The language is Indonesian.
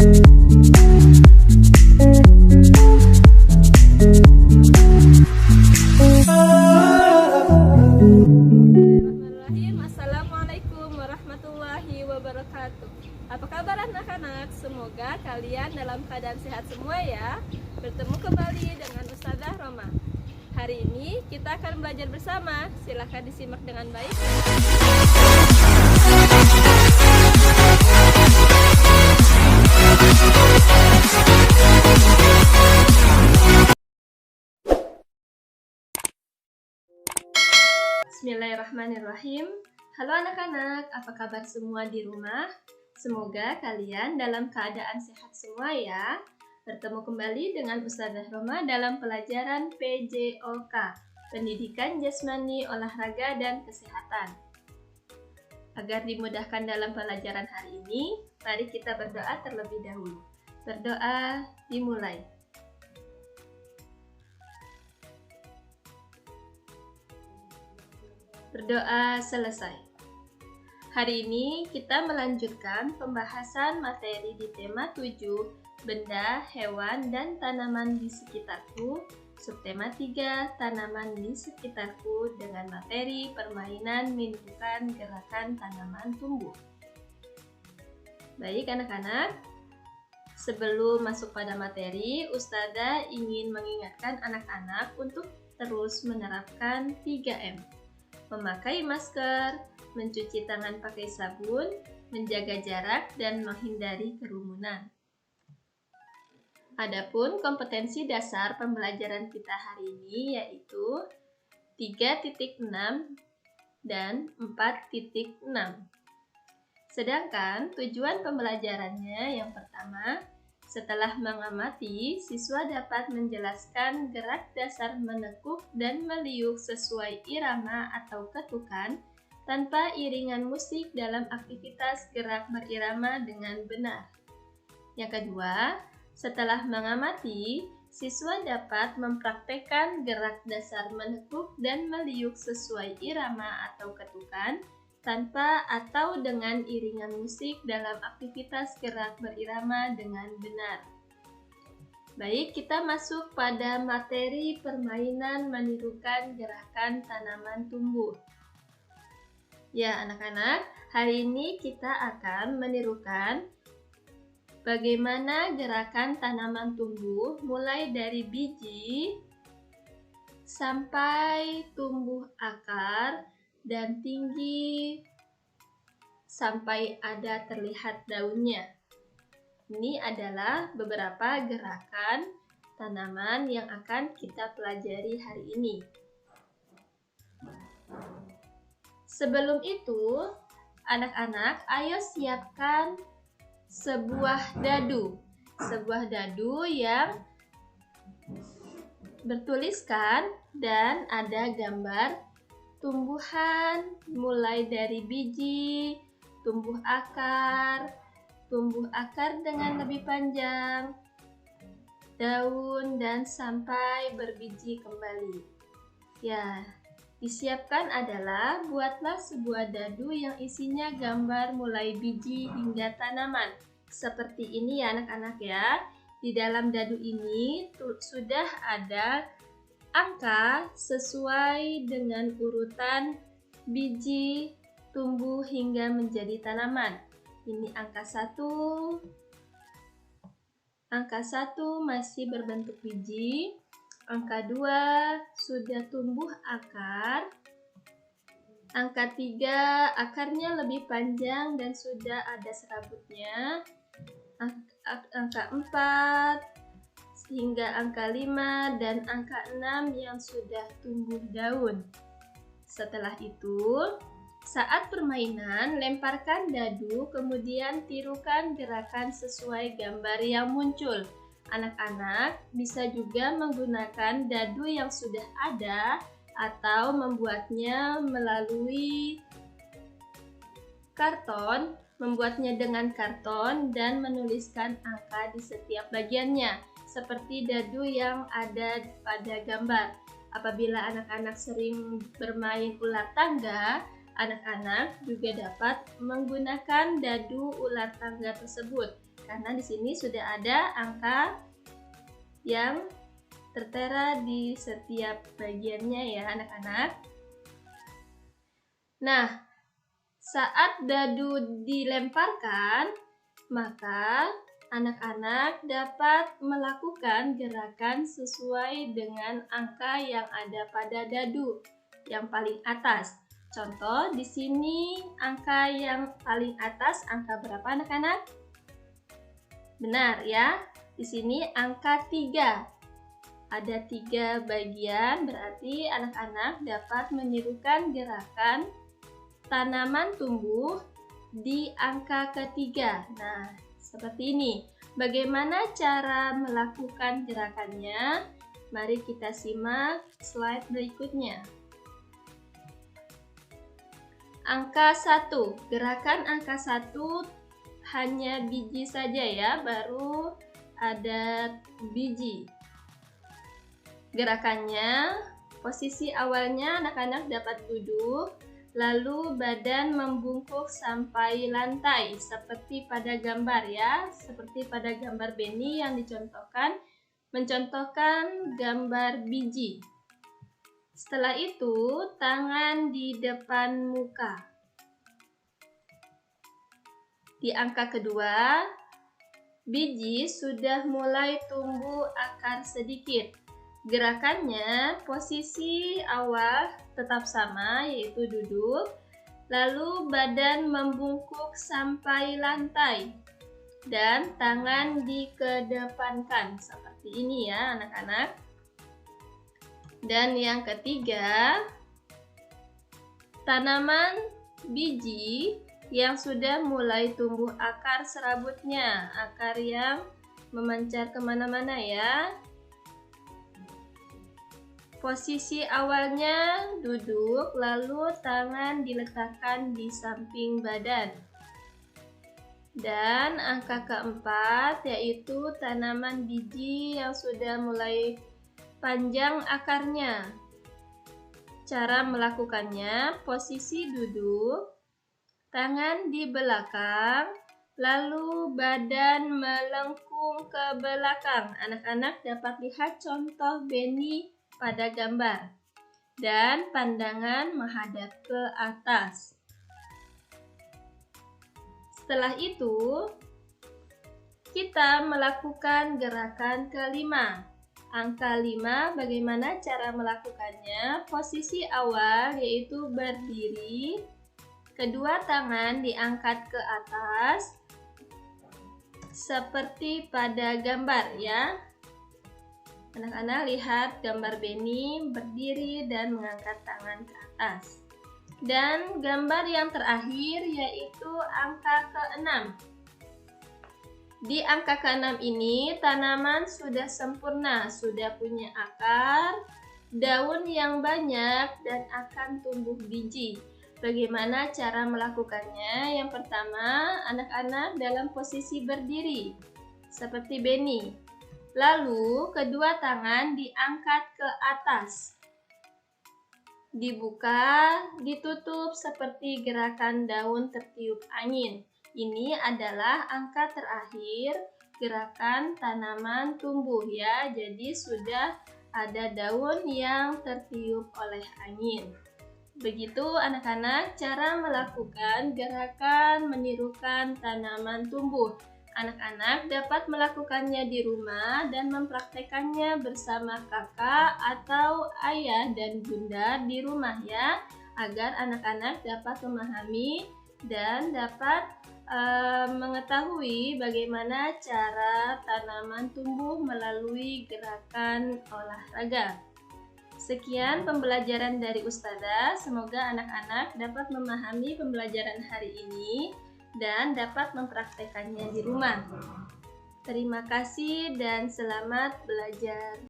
Assalamualaikum warahmatullahi wabarakatuh. Apa kabar anak-anak? Semoga kalian dalam keadaan sehat semua ya. Bertemu kembali dengan Ustazah Roma. Hari ini kita akan belajar bersama. Silahkan disimak dengan baik. Bismillahirrahmanirrahim. Halo anak-anak, apa kabar semua di rumah? Semoga kalian dalam keadaan sehat semua ya. Bertemu kembali dengan Ustazah Roma dalam pelajaran PJOK, Pendidikan Jasmani, Olahraga, dan Kesehatan. Agar dimudahkan dalam pelajaran hari ini, mari kita berdoa terlebih dahulu. Berdoa dimulai. Berdoa selesai. Hari ini kita melanjutkan pembahasan materi di tema 7, benda, hewan, dan tanaman di sekitarku. Subtema 3, tanaman di sekitarku, dengan materi permainan menirukan gerakan tanaman tumbuh. Baik anak-anak, sebelum masuk pada materi, Ustazah ingin mengingatkan anak-anak untuk terus menerapkan 3M. Memakai masker, mencuci tangan pakai sabun, menjaga jarak, dan menghindari kerumunan. Adapun kompetensi dasar pembelajaran kita hari ini yaitu 3.6 dan 4.6. Sedangkan tujuan pembelajarannya yang pertama, setelah mengamati, siswa dapat menjelaskan gerak dasar menekuk dan meliuk sesuai irama atau ketukan tanpa iringan musik dalam aktivitas gerak berirama dengan benar. Yang kedua, setelah mengamati, siswa dapat mempraktekkan gerak dasar menekuk dan meliuk sesuai irama atau ketukan tanpa atau dengan iringan musik dalam aktivitas gerak berirama dengan benar. Baik, kita masuk pada materi permainan menirukan gerakan tanaman tumbuh. Ya anak-anak, hari ini kita akan menirukan bagaimana gerakan tanaman tumbuh mulai dari biji sampai tumbuh akar dan tinggi sampai ada terlihat daunnya. Ini adalah beberapa gerakan tanaman yang akan kita pelajari hari ini. Sebelum itu, anak-anak, ayo siapkan sebuah dadu. Sebuah dadu yang bertuliskan dan ada gambar tumbuhan mulai dari biji, tumbuh akar dengan lebih panjang, daun, dan sampai berbiji kembali. Ya, disiapkan adalah buatlah sebuah dadu yang isinya gambar mulai biji hingga tanaman. Seperti ini ya anak-anak ya. Di dalam dadu ini sudah ada angka sesuai dengan urutan biji tumbuh hingga menjadi tanaman. Ini angka 1. Angka 1 masih berbentuk biji. Angka 2 sudah tumbuh akar. Angka 3 akarnya lebih panjang dan sudah ada serabutnya. Angka 4 hingga angka 5 dan angka 6 yang sudah tumbuh daun. Setelah itu, saat permainan, lemparkan dadu, kemudian tirukan gerakan sesuai gambar yang muncul. Anak-anak bisa juga menggunakan dadu yang sudah ada atau membuatnya melalui karton, membuatnya dengan karton dan menuliskan angka di setiap bagiannya, seperti dadu yang ada pada gambar. Apabila anak-anak sering bermain ular tangga, anak-anak juga dapat menggunakan dadu ular tangga tersebut. karena di sini sudah ada angka yang tertera di setiap bagiannya ya anak-anak. Nah, saat dadu dilemparkan, maka anak-anak dapat melakukan gerakan sesuai dengan angka yang ada pada dadu yang paling atas. Contoh, di sini angka yang paling atas angka berapa anak-anak? Benar ya, di sini angka 3. Ada 3 bagian, berarti anak-anak dapat menirukan gerakan tanaman tumbuh di angka ketiga. Nah, seperti ini. Bagaimana cara melakukan gerakannya? Mari kita simak slide berikutnya. Angka 1, gerakan angka 1 hanya biji saja ya, baru ada biji. Gerakannya, posisi awalnya anak-anak dapat duduk, lalu badan membungkuk sampai lantai, seperti pada gambar ya, seperti pada gambar Benny yang mencontohkan gambar biji. Setelah itu, tangan di depan muka. Di angka kedua, biji sudah mulai tumbuh akar sedikit. Gerakannya, posisi awal tetap sama, yaitu duduk, lalu badan membungkuk sampai lantai, dan tangan dikedepankan. Seperti ini ya anak-anak. Dan yang ketiga, tanaman biji yang sudah mulai tumbuh akar serabutnya, akar yang memancar kemana-mana ya. Posisi awalnya duduk, lalu tangan diletakkan di samping badan. Dan angka keempat yaitu tanaman biji yang sudah mulai panjang akarnya. Cara melakukannya, posisi duduk, tangan di belakang, lalu badan melengkung ke belakang. Anak-anak dapat lihat contoh Benny pada gambar. Dan pandangan menghadap ke atas. Setelah itu, kita melakukan gerakan kelima. Angka 5, bagaimana cara melakukannya? Posisi awal yaitu berdiri, kedua tangan diangkat ke atas, seperti pada gambar ya. Anak-anak lihat gambar Benny berdiri dan mengangkat tangan ke atas. Dan gambar yang terakhir yaitu angka ke-6. Di angka ke-6 ini, tanaman sudah sempurna, sudah punya akar, daun yang banyak, dan akan tumbuh biji. Bagaimana cara melakukannya? Yang pertama, anak-anak dalam posisi berdiri, seperti Benny. Lalu, kedua tangan diangkat ke atas. Dibuka, ditutup seperti gerakan daun tertiup angin. Ini adalah angka terakhir gerakan tanaman tumbuh ya. Jadi sudah ada daun yang tertiup oleh angin. Begitu anak-anak cara melakukan gerakan menirukan tanaman tumbuh. Anak-anak dapat melakukannya di rumah dan mempraktekannya bersama kakak atau ayah dan bunda di rumah ya, agar anak-anak dapat memahami dan dapat mengetahui bagaimana cara tanaman tumbuh melalui gerakan olahraga. Sekian pembelajaran dari Ustazah, semoga anak-anak dapat memahami pembelajaran hari ini dan dapat mempraktekannya di rumah. Terima kasih dan selamat belajar.